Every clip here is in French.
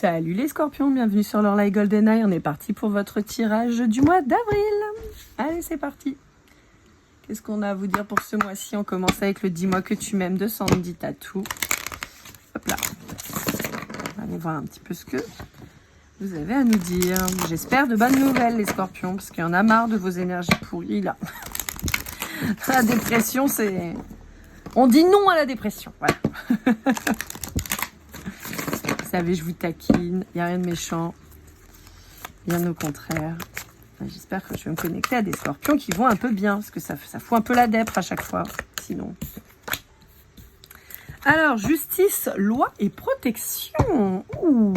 Salut les scorpions, bienvenue sur l'Orlaï GoldenEye. On est parti pour votre tirage du mois d'avril. Allez, c'est parti. Qu'est-ce qu'on a à vous dire pour ce mois-ci? On commence avec le Dis-moi que tu m'aimes de Sandy Tattoo. Hop là. On va aller voir un petit peu ce que vous avez à nous dire. J'espère de bonnes nouvelles les scorpions, parce qu'il y en a marre de vos énergies pourries là. La dépression, c'est... On dit non à la dépression, voilà. Vous savez, je vous taquine, il n'y a rien de méchant, bien au contraire. J'espère que je vais me connecter à des scorpions qui vont un peu bien, parce que ça fout un peu la dèpre à chaque fois, sinon. Alors, justice, loi et protection. Ouh.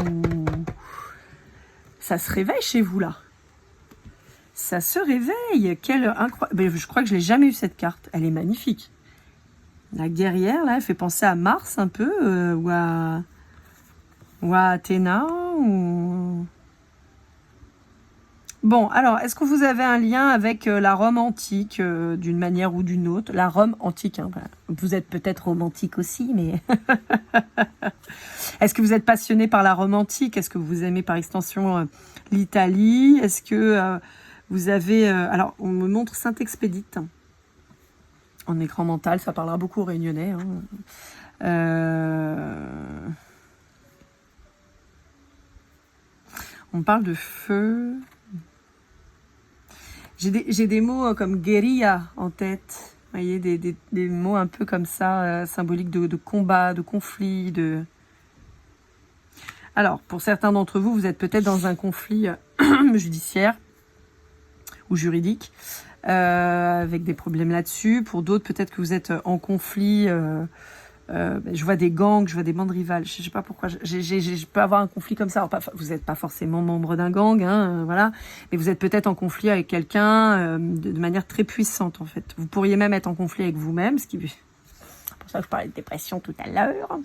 Ça se réveille chez vous, là. Ça se réveille. Quelle incroyable... Je crois que je n'ai jamais eu cette carte. Elle est magnifique. La guerrière, là, elle fait penser à Mars un peu, ou à Athéna, ou... Bon, alors, est-ce que vous avez un lien avec la Rome antique, d'une manière ou d'une autre? La Rome antique, hein, vous êtes peut-être romantique aussi, mais... Est-ce que vous êtes passionné par la Rome antique? Est-ce que vous aimez par extension l'Italie? Est-ce que vous avez... alors, on me montre Saint-Expédite. En écran mental, ça parlera beaucoup aux Réunionnais. Hein. On parle de feu. J'ai des mots comme guérilla en tête. Vous voyez, des mots un peu comme ça, symboliques de combat, de conflit. Alors, pour certains d'entre vous, vous êtes peut-être dans un conflit judiciaire ou juridique. Avec des problèmes là-dessus. Pour d'autres, peut-être que vous êtes en conflit. Je vois des gangs, je vois des bandes rivales. Je sais pas pourquoi. Je peux avoir un conflit comme ça. Alors, vous n'êtes pas forcément membre d'un gang, hein, voilà. Mais vous êtes peut-être en conflit avec quelqu'un de manière très puissante, en fait. Vous pourriez même être en conflit avec vous-même, c'est pour ça que je parlais de dépression tout à l'heure.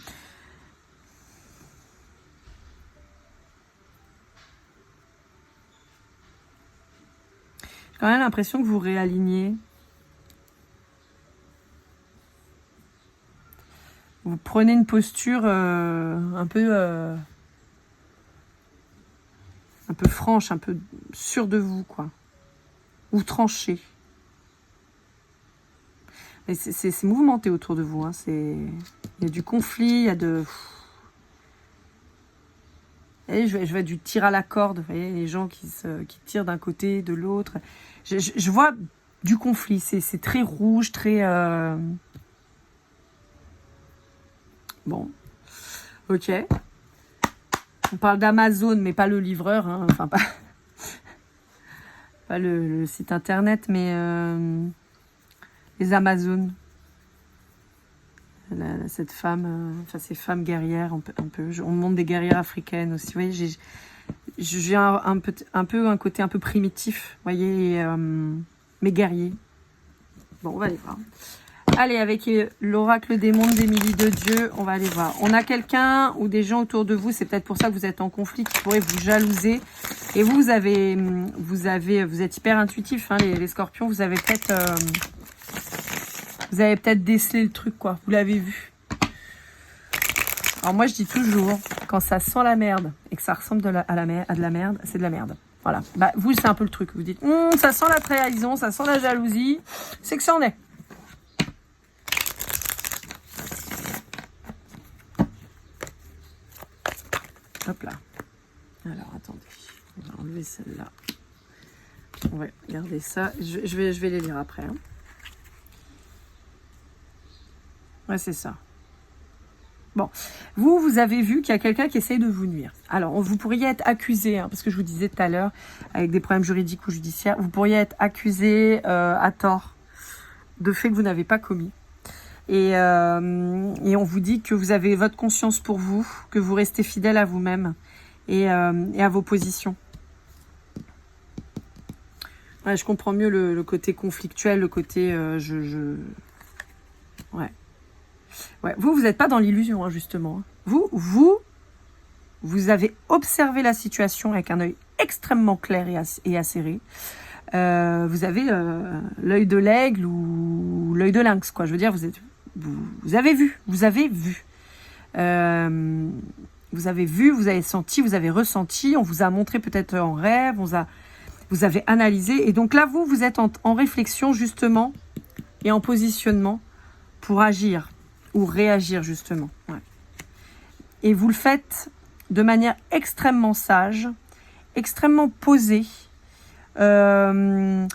J'ai quand même l'impression que vous réalignez. Vous prenez une posture un peu franche, un peu sûre de vous, quoi. Ou tranchée. Mais c'est mouvementé autour de vous. Hein. Il y a du conflit, il y a de... Et je vois du tir à la corde, vous voyez, les gens qui tirent d'un côté, de l'autre. Je vois du conflit, c'est très rouge, très... Bon, ok. On parle d'Amazon, mais pas le livreur, hein. Enfin pas le site internet, mais les Amazones. Cette femme, ces femmes guerrières, on montre des guerrières africaines aussi. Vous voyez, j'ai un peu un côté un peu primitif, vous voyez, mais guerrier. Bon, on va aller voir. Allez, avec l'oracle des mondes d'Émilie de Dieu, on va aller voir. On a quelqu'un ou des gens autour de vous, c'est peut-être pour ça que vous êtes en conflit, qui pourrait vous jalouser. Et vous êtes hyper intuitif, hein, les scorpions, vous avez peut-être décelé le truc, quoi. Vous l'avez vu. Alors moi, je dis toujours, quand ça sent la merde et que ça ressemble à de la merde, c'est de la merde. Voilà. Bah, vous, c'est un peu le truc. Vous dites, ça sent la trahison, ça sent la jalousie. C'est que ça en est. Hop là. Alors, attendez. On va enlever celle-là. On va garder ça. Je vais les lire après. Hein. Ouais, c'est ça. Bon, vous avez vu qu'il y a quelqu'un qui essaye de vous nuire. Alors, vous pourriez être accusé, hein, parce que je vous disais tout à l'heure, avec des problèmes juridiques ou judiciaires, vous pourriez être accusé à tort de faits que vous n'avez pas commis. Et on vous dit que vous avez votre conscience pour vous, que vous restez fidèle à vous-même et à vos positions. Ouais, je comprends mieux le côté conflictuel, le côté ouais. Ouais, vous n'êtes pas dans l'illusion, hein, justement. Vous avez observé la situation avec un œil extrêmement clair et acéré. Vous avez l'œil de l'aigle ou l'œil de lynx, quoi. Je veux dire, vous avez vu. Vous avez vu, vous avez senti, vous avez ressenti, on vous a montré peut-être en rêve, vous avez analysé. Et donc là, vous êtes en réflexion justement et en positionnement pour agir ou réagir justement. Ouais. Et vous le faites de manière extrêmement sage, extrêmement posée. Vous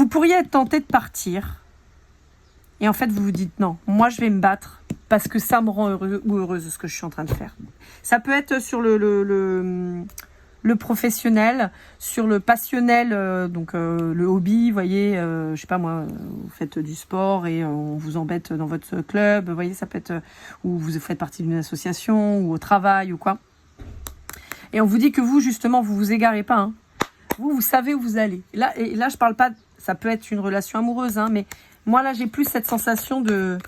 pourriez être tenté de partir. Et en fait, vous vous dites non, moi je vais me battre parce que ça me rend heureux ou heureuse ce que je suis en train de faire. Ça peut être sur le professionnel, sur le passionnel, le hobby, vous voyez, je sais pas moi, vous faites du sport et on vous embête dans votre club, vous voyez, ça peut être, ou vous faites partie d'une association, ou au travail, ou quoi. Et on vous dit que vous, justement, vous vous égarez pas, hein. Vous savez où vous allez. Et là, je parle pas, ça peut être une relation amoureuse, hein, mais moi, là, j'ai plus cette sensation de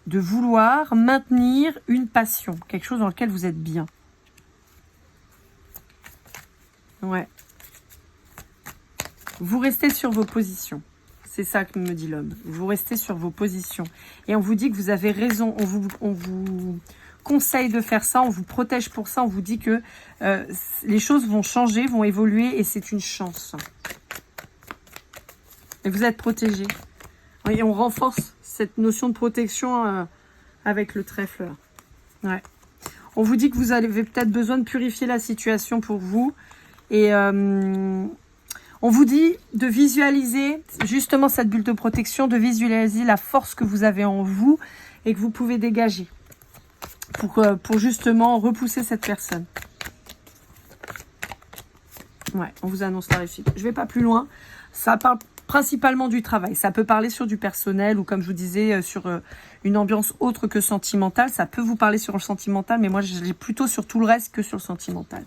vouloir maintenir une passion, quelque chose dans lequel vous êtes bien. Ouais. Vous restez sur vos positions. C'est ça que me dit l'homme. Vous restez sur vos positions. Et on vous dit que vous avez raison. On vous conseille de faire ça. On vous protège pour ça. On vous dit que les choses vont changer, vont évoluer et c'est une chance. Et vous êtes protégé. Et on renforce cette notion de protection avec le trèfle. Là. Ouais. On vous dit que vous avez peut-être besoin de purifier la situation pour vous. Et on vous dit de visualiser justement cette bulle de protection, de visualiser la force que vous avez en vous et que vous pouvez dégager pour justement repousser cette personne. Ouais, on vous annonce la réussite. Je ne vais pas plus loin. Ça parle principalement du travail. Ça peut parler sur du personnel ou comme je vous disais, sur une ambiance autre que sentimentale. Ça peut vous parler sur le sentimental, mais moi, je l'ai plutôt sur tout le reste que sur le sentimental.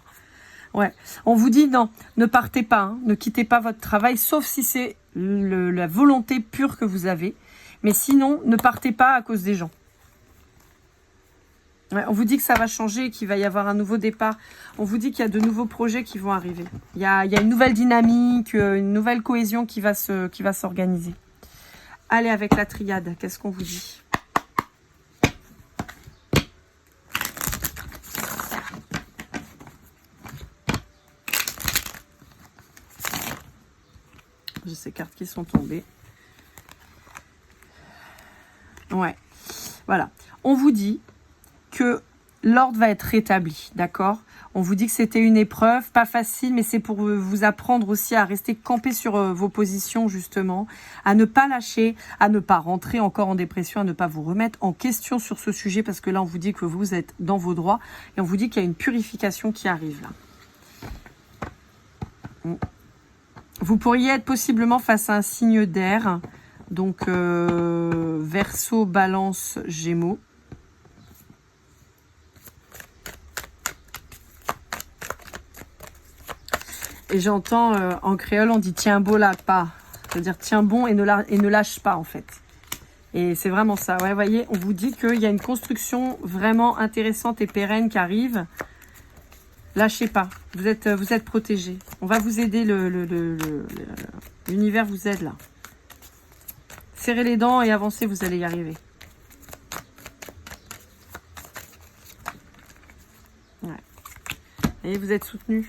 Ouais. On vous dit non, ne partez pas, hein, ne quittez pas votre travail, sauf si c'est la volonté pure que vous avez. Mais sinon, ne partez pas à cause des gens. Ouais, on vous dit que ça va changer, qu'il va y avoir un nouveau départ. On vous dit qu'il y a de nouveaux projets qui vont arriver. Il y a une nouvelle dynamique, une nouvelle cohésion qui va s'organiser. Allez, avec la triade, qu'est-ce qu'on vous dit ? J'ai ces cartes qui sont tombées. Ouais, voilà. On vous dit que l'ordre va être rétabli, d'accord ? On vous dit que c'était une épreuve, pas facile, mais c'est pour vous apprendre aussi à rester campé sur vos positions, justement, à ne pas lâcher, à ne pas rentrer encore en dépression, à ne pas vous remettre en question sur ce sujet, parce que là, on vous dit que vous êtes dans vos droits, et on vous dit qu'il y a une purification qui arrive, là. Vous pourriez être possiblement face à un signe d'air, donc Verseau, Balance, Gémeaux. Et j'entends en créole, on dit tiens beau là pas. C'est-à-dire tiens bon et ne lâche pas en fait. Et c'est vraiment ça. Ouais, voyez, on vous dit qu'il y a une construction vraiment intéressante et pérenne qui arrive. Lâchez pas. Vous êtes protégés. On va vous aider. L'univers vous aide là. Serrez les dents et avancez, vous allez y arriver. Ouais. Et vous êtes soutenus.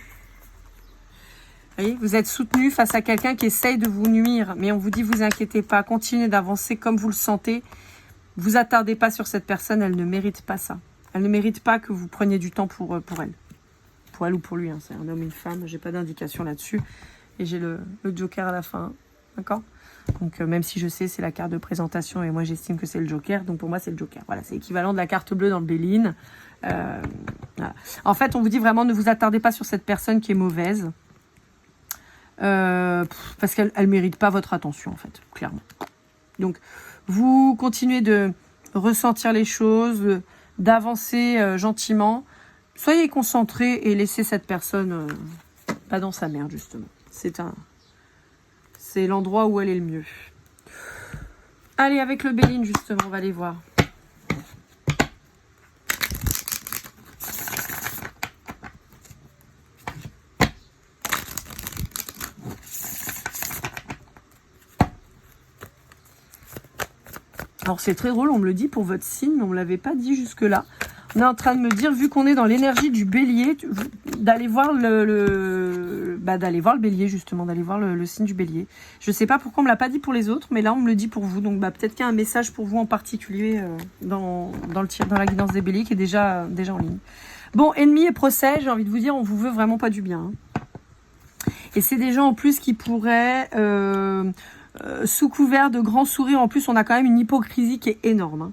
Voyez, vous êtes soutenu face à quelqu'un qui essaye de vous nuire. Mais on vous dit, vous inquiétez pas, continuez d'avancer comme vous le sentez. Vous attardez pas sur cette personne, elle ne mérite pas ça. Elle ne mérite pas que vous preniez du temps pour elle. Pour elle ou pour lui, hein. C'est un homme ou une femme, j'ai pas d'indication là-dessus. Et j'ai le joker à la fin, d'accord ? Donc même si je sais, c'est la carte de présentation et moi j'estime que c'est le joker. Donc pour moi, c'est le joker. Voilà, c'est l'équivalent de la carte bleue dans le Béline. Voilà. En fait, on vous dit vraiment, ne vous attardez pas sur cette personne qui est mauvaise. Parce qu'elle ne mérite pas votre attention en fait, clairement. Donc vous continuez de ressentir les choses, d'avancer gentiment. Soyez concentrés et laissez cette personne pas dans sa merde justement. C'est l'endroit où elle est le mieux. Allez, avec le Béline justement, on va aller voir. Alors c'est très drôle, on me le dit pour votre signe, mais on ne me l'avait pas dit jusque-là. On est en train de me dire, vu qu'on est dans l'énergie du bélier, d'aller voir d'aller voir le bélier justement, d'aller voir le signe du bélier. Je ne sais pas pourquoi on ne me l'a pas dit pour les autres, mais là on me le dit pour vous. Donc peut-être qu'il y a un message pour vous en particulier dans la guidance des béliers qui est déjà en ligne. Bon, ennemi et procès, j'ai envie de vous dire, on vous veut vraiment pas du bien. Hein. Et c'est des gens en plus qui pourraient, sous couvert de grands sourires, en plus on a quand même une hypocrisie qui est énorme. Hein.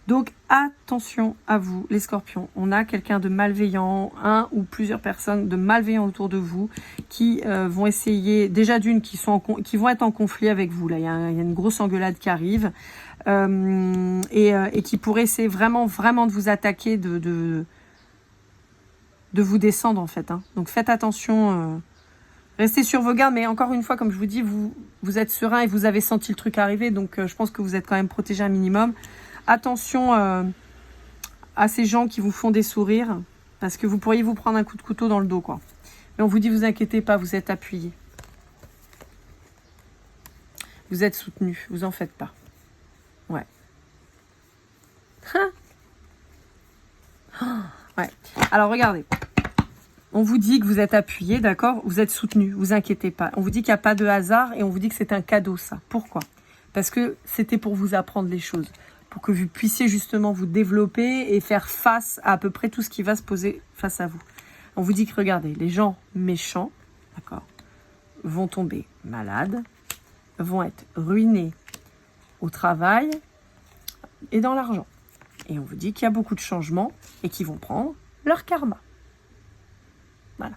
Donc attention à vous les scorpions, on a quelqu'un de malveillant, un ou plusieurs personnes de malveillants autour de vous qui vont essayer, déjà d'une, qui vont être en conflit avec vous. Là, il y a une grosse engueulade qui arrive et qui pourrait essayer vraiment de vous attaquer, de vous descendre en fait. Hein. Donc faites attention, restez sur vos gardes, mais encore une fois, comme je vous dis, vous êtes serein et vous avez senti le truc arriver, donc je pense que vous êtes quand même protégé un minimum. Attention à ces gens qui vous font des sourires, parce que vous pourriez vous prendre un coup de couteau dans le dos, quoi. Mais on vous dit, vous inquiétez pas, vous êtes appuyé. Vous êtes soutenu, vous en faites pas. Ouais. Ouais. Alors, regardez. On vous dit que vous êtes appuyé, d'accord? Vous êtes soutenu, vous inquiétez pas. On vous dit qu'il n'y a pas de hasard et on vous dit que c'est un cadeau, ça. Pourquoi? Parce que c'était pour vous apprendre les choses. Pour que vous puissiez justement vous développer et faire face à peu près tout ce qui va se poser face à vous. On vous dit que, regardez, les gens méchants, d'accord, vont tomber malades, vont être ruinés au travail et dans l'argent. Et on vous dit qu'il y a beaucoup de changements et qu'ils vont prendre leur karma. Voilà.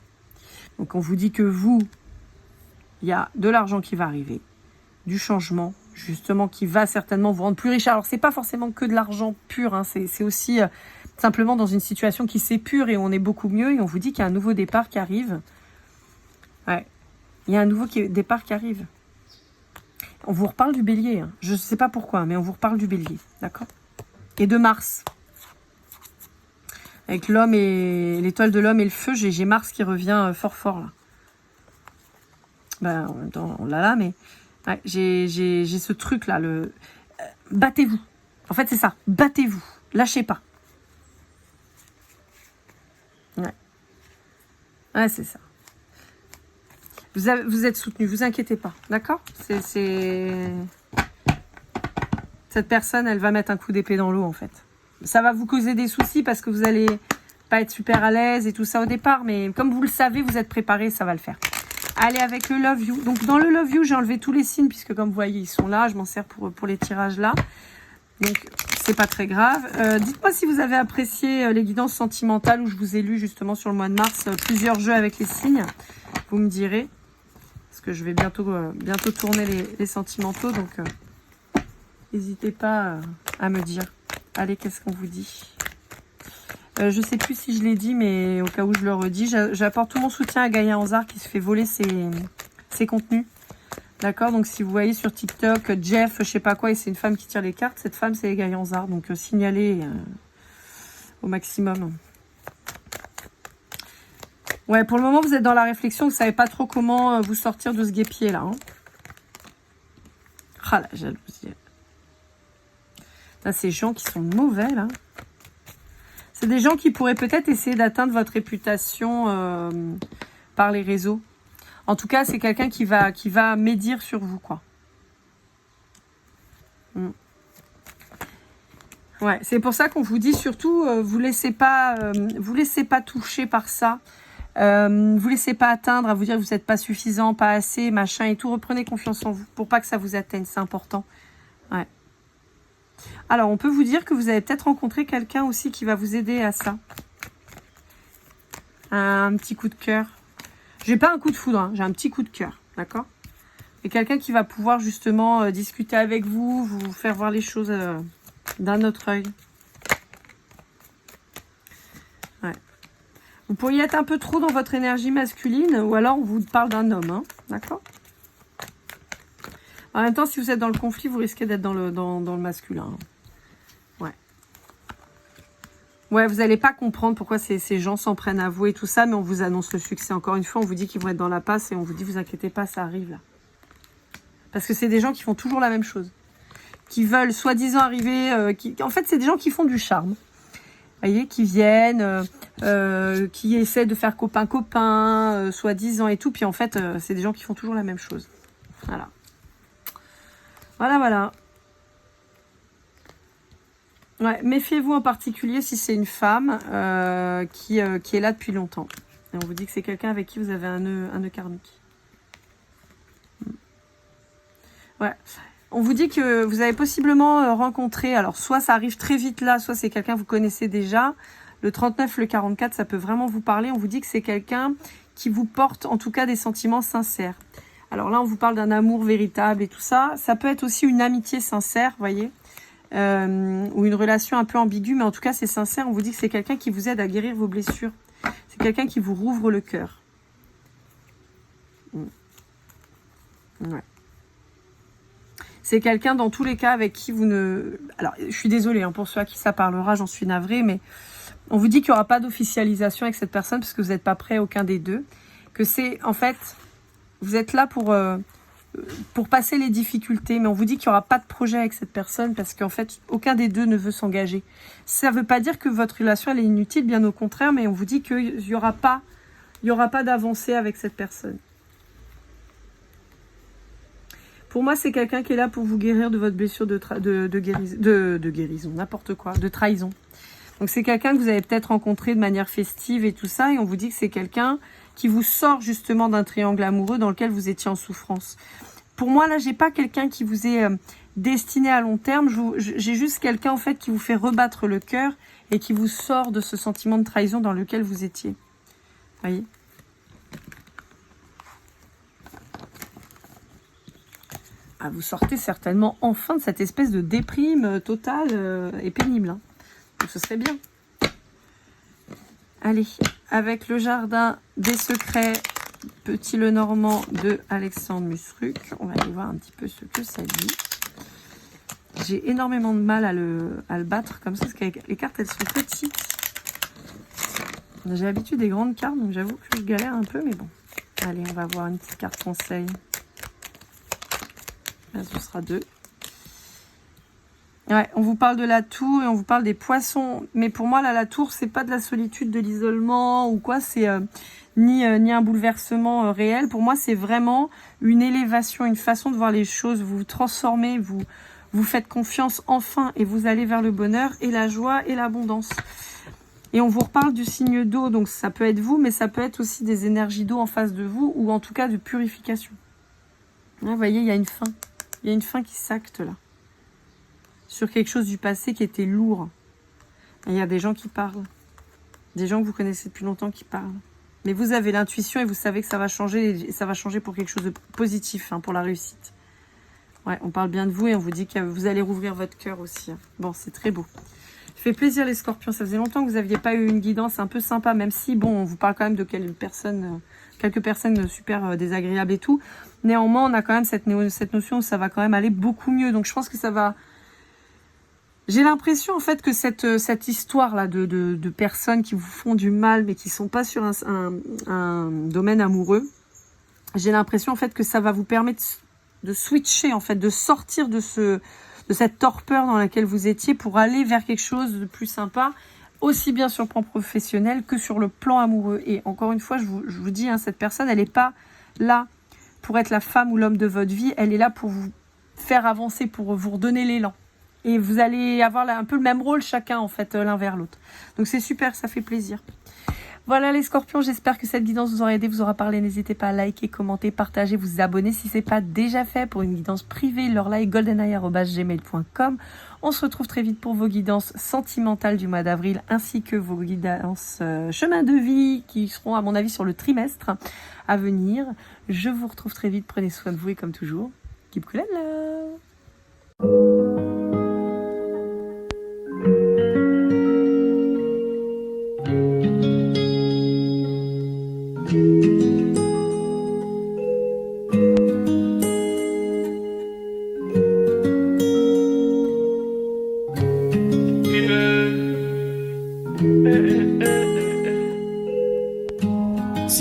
Donc on vous dit que vous, il y a de l'argent qui va arriver, du changement, justement, qui va certainement vous rendre plus riche. Alors, c'est pas forcément que de l'argent pur, hein, c'est aussi simplement dans une situation qui s'épure et on est beaucoup mieux. Et on vous dit qu'il y a un nouveau départ qui arrive. Ouais, il y a un nouveau départ qui arrive. On vous reparle du bélier. Hein. Je ne sais pas pourquoi, mais on vous reparle du bélier. D'accord? Et de Mars. Avec l'homme et l'étoile de l'homme et le feu, j'ai Mars qui revient fort là. Ben, en même temps, on l'a là, mais... Ouais, j'ai ce truc là, battez-vous. En fait, c'est ça, battez-vous, lâchez pas. Ouais, c'est ça. Vous êtes soutenu, vous inquiétez pas, d'accord? Cette personne, elle va mettre un coup d'épée dans l'eau en fait. Ça va vous causer des soucis parce que vous allez pas être super à l'aise et tout ça au départ, mais comme vous le savez, vous êtes préparé, ça va le faire. Allez, avec le Love You. Donc, dans le Love You, j'ai enlevé tous les signes, puisque comme vous voyez, ils sont là. Je m'en sers pour les tirages là. Donc, c'est pas très grave. Dites-moi si vous avez apprécié les guidances sentimentales où je vous ai lu justement sur le mois de mars plusieurs jeux avec les signes. Vous me direz. Parce que je vais bientôt tourner les sentimentaux. Donc, n'hésitez pas à me dire. Allez, qu'est-ce qu'on vous dit ? Je ne sais plus si je l'ai dit, mais au cas où je le redis, j'apporte tout mon soutien à Gaïa Anzar qui se fait voler ses contenus. D'accord? Donc si vous voyez sur TikTok, Jeff, je sais pas quoi, et c'est une femme qui tire les cartes, cette femme c'est Gaïa Anzar. Donc signalez au maximum. Ouais, pour le moment vous êtes dans la réflexion, vous savez pas trop comment vous sortir de ce guêpier là. Hein. Ah la jalousie. Là, ces gens qui sont mauvais là. C'est des gens qui pourraient peut-être essayer d'atteindre votre réputation par les réseaux. En tout cas, c'est quelqu'un qui va médire sur vous, quoi. Ouais, c'est pour ça qu'on vous dit surtout, vous laissez pas toucher par ça. Vous laissez pas atteindre à vous dire que vous n'êtes pas suffisant, pas assez, machin et tout. Reprenez confiance en vous pour pas que ça vous atteigne, c'est important. Ouais. Alors, on peut vous dire que vous avez peut-être rencontré quelqu'un aussi qui va vous aider à ça. Un petit coup de cœur. J'ai pas un coup de foudre, hein, j'ai un petit coup de cœur, d'accord? Et quelqu'un qui va pouvoir justement discuter avec vous, vous faire voir les choses d'un autre œil. Ouais. Vous pourriez être un peu trop dans votre énergie masculine, ou alors on vous parle d'un homme, hein, d'accord? En même temps, si vous êtes dans le conflit, vous risquez d'être dans le masculin. Ouais. Ouais, vous n'allez pas comprendre pourquoi ces gens s'en prennent à vous et tout ça, mais on vous annonce le succès. Encore une fois, on vous dit qu'ils vont être dans la passe et on vous dit, vous inquiétez pas, ça arrive là. Parce que c'est des gens qui font toujours la même chose. qui veulent soi-disant arriver, en fait, c'est des gens qui font du charme. Vous voyez, qui viennent, qui essaient de faire copain-copain, soi-disant et tout. Puis en fait, c'est des gens qui font toujours la même chose. Voilà. Voilà. Ouais, méfiez-vous en particulier si c'est une femme qui est là depuis longtemps. Et on vous dit que c'est quelqu'un avec qui vous avez un nœud karmique. Ouais. On vous dit que vous avez possiblement rencontré, alors soit ça arrive très vite là, soit c'est quelqu'un que vous connaissez déjà. Le 39, le 44, ça peut vraiment vous parler. On vous dit que c'est quelqu'un qui vous porte en tout cas des sentiments sincères. Alors là, on vous parle d'un amour véritable et tout ça. Ça peut être aussi une amitié sincère, vous voyez, ou une relation un peu ambiguë, mais en tout cas, c'est sincère. On vous dit que c'est quelqu'un qui vous aide à guérir vos blessures. C'est quelqu'un qui vous rouvre le cœur. Ouais. C'est quelqu'un, dans tous les cas, avec qui vous ne... Alors, je suis désolée pour ceux à qui ça parlera, j'en suis navrée, mais on vous dit qu'il n'y aura pas d'officialisation avec cette personne parce que vous n'êtes pas prêt aucun des deux. Que c'est, en fait, vous êtes là pour passer les difficultés, mais on vous dit qu'il n'y aura pas de projet avec cette personne parce qu'en fait, aucun des deux ne veut s'engager. Ça ne veut pas dire que votre relation elle est inutile, bien au contraire, mais on vous dit qu'il n'y aura pas d'avancée avec cette personne. Pour moi, c'est quelqu'un qui est là pour vous guérir de votre blessure de guérison, n'importe quoi, de trahison. Donc c'est quelqu'un que vous avez peut-être rencontré de manière festive et tout ça, et on vous dit que c'est quelqu'un qui vous sort justement d'un triangle amoureux dans lequel vous étiez en souffrance. Pour moi, là, j'ai pas quelqu'un qui vous est destiné à long terme, j'ai juste quelqu'un en fait qui vous fait rebattre le cœur et qui vous sort de ce sentiment de trahison dans lequel vous étiez. Vous voyez ? Ah, vous sortez certainement enfin de cette espèce de déprime totale et pénible. Hein. Donc ce serait bien. Allez, avec le jardin des secrets, Petit Lenormand de Alexandre Musruc, on va aller voir un petit peu ce que ça dit. J'ai énormément de mal à le battre comme ça, parce que les cartes, elles sont petites. J'ai l'habitude des grandes cartes, donc j'avoue que je galère un peu, mais bon. Allez, on va voir une petite carte conseil. Là, ce sera 2. Ouais, on vous parle de la tour et on vous parle des poissons. Mais pour moi, là, la tour, c'est pas de la solitude, de l'isolement ou quoi. C'est ni un bouleversement réel. Pour moi, c'est vraiment une élévation, une façon de voir les choses. Vous vous transformez, vous faites confiance enfin et vous allez vers le bonheur et la joie et l'abondance. Et on vous reparle du signe d'eau. Donc, ça peut être vous, mais ça peut être aussi des énergies d'eau en face de vous ou en tout cas de purification. Là, vous voyez, il y a une fin. Il y a une fin qui s'acte là. Sur quelque chose du passé qui était lourd. Et il y a des gens qui parlent. Des gens que vous connaissez depuis longtemps qui parlent. Mais vous avez l'intuition et vous savez que ça va changer. Et ça va changer pour quelque chose de positif, pour la réussite. Ouais, on parle bien de vous et on vous dit que vous allez rouvrir votre cœur aussi. Bon, c'est très beau. Ça fait plaisir les scorpions. Ça faisait longtemps que vous n'aviez pas eu une guidance un peu sympa. Même si, bon, on vous parle quand même de quelques personnes super désagréables et tout. Néanmoins, on a quand même cette notion où ça va quand même aller beaucoup mieux. Donc, je pense que ça va... J'ai l'impression, en fait, que cette histoire-là de personnes qui vous font du mal, mais qui ne sont pas sur un domaine amoureux, j'ai l'impression, en fait, que ça va vous permettre de switcher, en fait, de sortir de cette torpeur dans laquelle vous étiez pour aller vers quelque chose de plus sympa, aussi bien sur le plan professionnel que sur le plan amoureux. Et encore une fois, je vous dis, cette personne, elle n'est pas là pour être la femme ou l'homme de votre vie, elle est là pour vous faire avancer, pour vous redonner l'élan. Et vous allez avoir un peu le même rôle chacun, en fait, l'un vers l'autre. Donc c'est super, ça fait plaisir. Voilà les scorpions, j'espère que cette guidance vous aura aidé, vous aura parlé. N'hésitez pas à liker, commenter, partager, vous abonner si ce n'est pas déjà fait pour une guidance privée. Leur like goldeneye@gmail.com. On se retrouve très vite pour vos guidances sentimentales du mois d'avril ainsi que vos guidances chemin de vie qui seront à mon avis sur le trimestre à venir. Je vous retrouve très vite, prenez soin de vous et comme toujours, keep cool and love.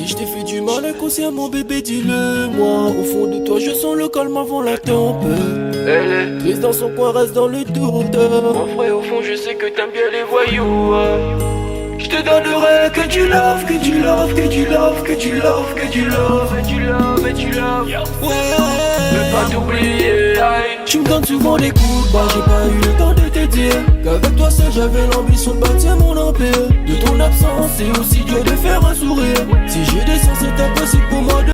Si je t'ai fait du mal inconsciemment bébé dis-le moi. Au fond de toi je sens le calme avant la tempête. Elle est triste dans son coin, reste dans le doute. Mon frère au fond je sais que t'aimes bien les voyous. Je te donnerai que du love, que du love, que du love, que du love, que du love, et du love, et du love. Ouais, veux pas t'oublier. Tu me donnes souvent des coups de barre, j'ai pas eu le temps de te dire qu'avec toi seul j'avais l'ambition de bâtir mon empire. De ton absence c'est aussi dur de faire un sourire. Si je descends c'est impossible pour moi de